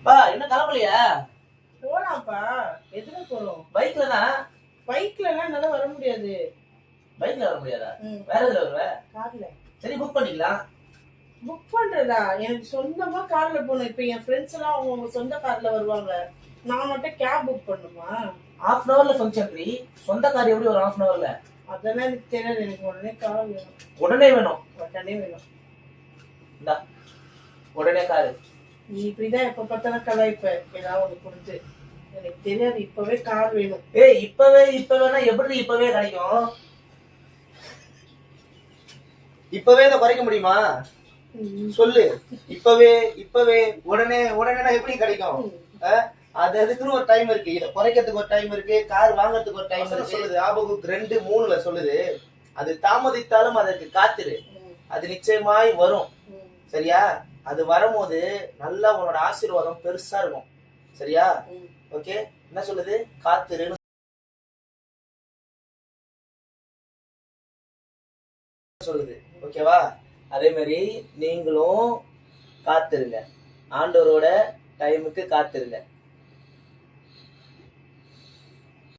பா என்ன கிளம்பலையா? போலாம்ப்பா. எதுல போறோம்? பைக்ல தான். பைக்ல எல்லாம் என்னால வர முடியாது. பைக்ல வர முடியாதா? வேற எதுல வருவ? கார்ல. சரி புக் பண்ணிக்கலாம். புக் பண்றதா? எனக்கு சொந்தமா கார்ல போகணும். இப்ப என் ஃப்ரெண்ட்ஸ் எல்லாம் அவங்க சொந்த கார்ல வருவாங்க. நான் மட்டும் கேப் புக் பண்ணுமா? ஹாஃப் அன் ஹவர்ல ஃபங்க்ஷன் ஃப்ரீ. சொந்த கார் எப்படி ஒரு ஹாஃப் அன் ஹவர்ல? அதெல்லாம் எனக்கு தெரியாது. எனக்கு உடனே கார் வேணும். உடனே வேணும்? உடனே வேணும். இந்தா உடனே காரு. நீ இப்படிதான் எப்ப பார்த்தாலும் கலாய்ப்ப ஏதாவது ஒண்ணு கொடுத்து. எனக்கு தெரியாது. இப்பவே கார் வேணும். ஏய் இப்பவேனா எப்படி இப்பவே கிடைக்கும்? இப்பவே இதை குறைக்க முடியுமா? சொல்லு. இப்பவே உடனே எப்படி கிடைக்கும்? அது அதுக்குன்னு ஒரு டைம் இருக்கு. இதை குறைக்கிறதுக்கு ஒரு டைம் இருக்கு, கார் வாங்கறதுக்கு ஒரு டைம் இருக்கு. சொல்லுது ஆபகுக் 2:3 சொல்லுது. அது தாமதித்தாலும் அதற்கு காத்திரு, அது நிச்சயமாய் வரும். சரியா? அது வரும்போது நல்லா உன்னோட ஆசீர்வாதம் பெருசா இருக்கும். சரியா? ஓகே, என்ன சொல்லுது? காத்திருன்னு சொல்லுது. ஓகேவா? அதே மாதிரி நீங்களும் காத்திருங்க. ஆண்டவரோட டைமுக்கு காத்திருங்க.